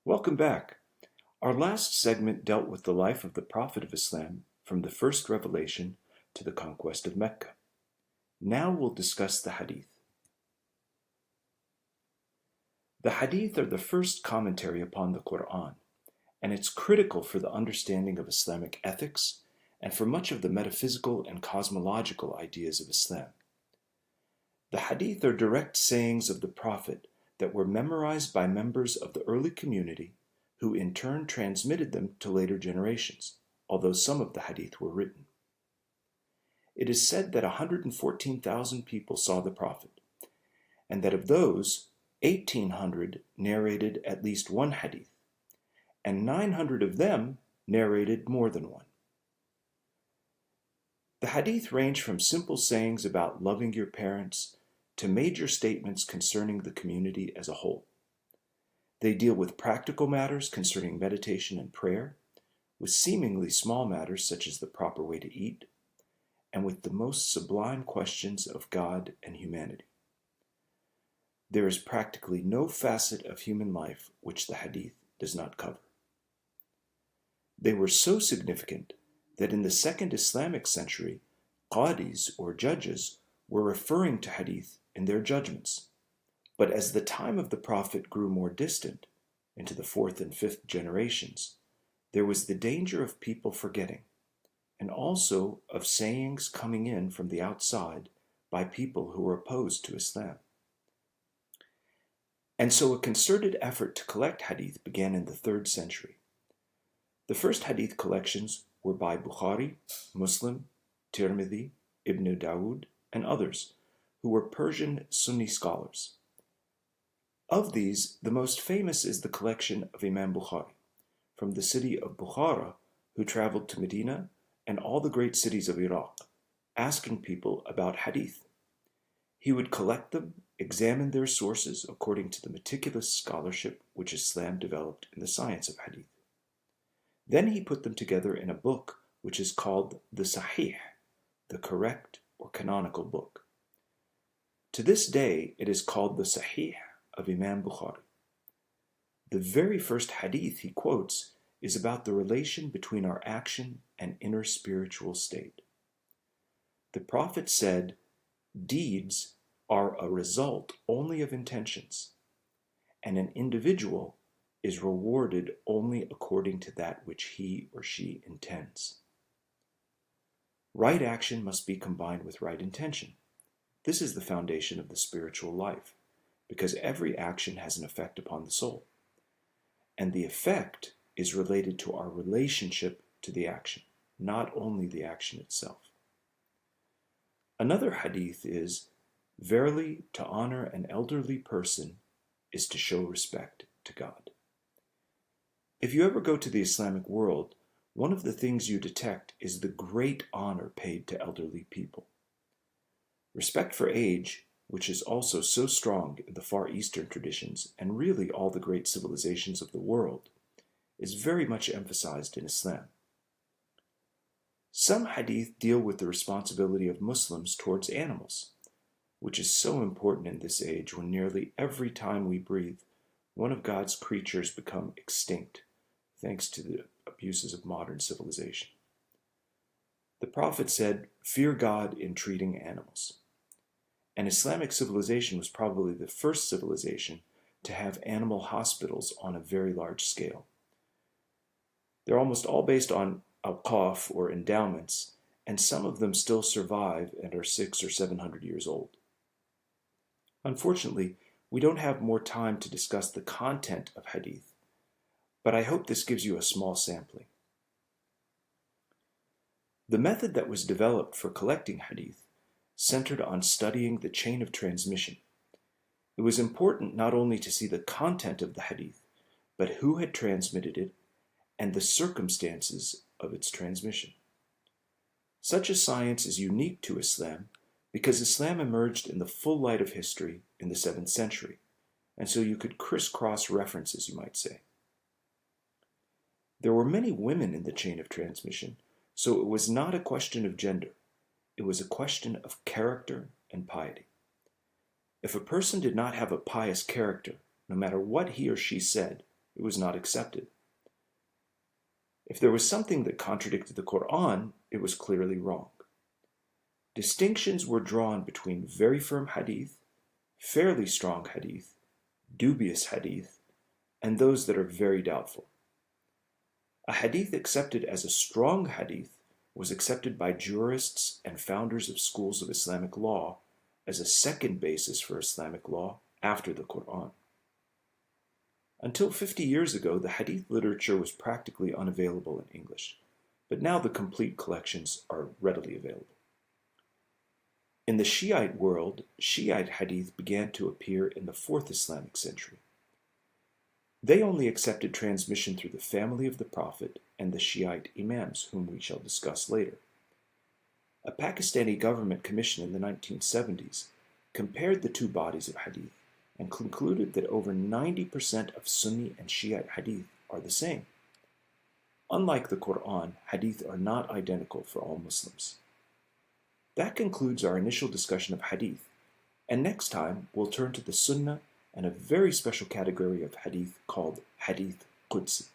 Welcome back. Our last segment dealt with the life of the Prophet of Islam from the first revelation to the conquest of Mecca. Now we'll discuss the Hadith. The Hadith are the first commentary upon the Qur'an, and it's critical for the understanding of Islamic ethics and for much of the metaphysical and cosmological ideas of Islam. The Hadith are direct sayings of the Prophet that were memorized by members of the early community who in turn transmitted them to later generations, although some of the Hadith were written. It is said that 114,000 people saw the Prophet, and that of those, 1,800 narrated at least one Hadith, and 900 of them narrated more than one. The Hadith range from simple sayings about loving your parents to major statements concerning the community as a whole. They deal with practical matters concerning meditation and prayer, with seemingly small matters such as the proper way to eat, and with the most sublime questions of God and humanity. There is practically no facet of human life which the Hadith does not cover. They were so significant that in the second Islamic century, qadis or judges were referring to Hadith in their judgments. But as the time of the Prophet grew more distant, into the 4th and 5th generations, there was the danger of people forgetting, and also of sayings coming in from the outside by people who were opposed to Islam. And so a concerted effort to collect Hadith began in the 3rd century. The first Hadith collections were by Bukhari, Muslim, Tirmidhi, Ibn Dawood, and others, who were Persian Sunni scholars. Of these, the most famous is the collection of Imam Bukhari, from the city of Bukhara, who traveled to Medina and all the great cities of Iraq, asking people about Hadith. He would collect them, examine their sources according to the meticulous scholarship which Islam developed in the science of Hadith. Then he put them together in a book which is called the Sahih, the correct or canonical book. To this day, it is called the Sahih of Imam Bukhari. The very first Hadith he quotes is about the relation between our action and inner spiritual state. The Prophet said, "Deeds are a result only of intentions, and an individual is rewarded only according to that which he or she intends." Right action must be combined with right intention. This is the foundation of the spiritual life, because every action has an effect upon the soul, and the effect is related to our relationship to the action, not only the action itself. Another hadith is, "Verily, to honor an elderly person is to show respect to God." If you ever go to the Islamic world, one of the things you detect is the great honor paid to elderly people. Respect for age, which is also so strong in the Far Eastern traditions and really all the great civilizations of the world, is very much emphasized in Islam. Some hadith deal with the responsibility of Muslims towards animals, which is so important in this age when nearly every time we breathe, one of God's creatures become extinct, thanks to the abuses of modern civilization. The Prophet said, "Fear God in treating animals." And Islamic civilization was probably the first civilization to have animal hospitals on a very large scale. They're almost all based on awqaf or endowments, and some of them still survive and are 600 or 700 years old. Unfortunately, we don't have more time to discuss the content of hadith, but I hope this gives you a small sampling. The method that was developed for collecting hadith centered on studying the chain of transmission. It was important not only to see the content of the hadith, but who had transmitted it and the circumstances of its transmission. Such a science is unique to Islam because Islam emerged in the full light of history in the 7th century, and so you could crisscross references, you might say. There were many women in the chain of transmission, so it was not a question of gender. It was a question of character and piety. If a person did not have a pious character, no matter what he or she said, it was not accepted. If there was something that contradicted the Qur'an, it was clearly wrong. Distinctions were drawn between very firm hadith, fairly strong hadith, dubious hadith, and those that are very doubtful. A hadith accepted as a strong hadith was accepted by jurists and founders of schools of Islamic law as a second basis for Islamic law after the Qur'an. Until 50 years ago, the hadith literature was practically unavailable in English, but now the complete collections are readily available. In the Shiite world, Shiite hadith began to appear in the 4th Islamic century. They only accepted transmission through the family of the Prophet and the Shiite imams, whom we shall discuss later. A Pakistani government commission in the 1970s compared the two bodies of hadith and concluded that over 90% of Sunni and Shiite hadith are the same. Unlike the Qur'an, hadith are not identical for all Muslims. That concludes our initial discussion of hadith, and next time we'll turn to the Sunnah and a very special category of hadith called Hadith Qudsi.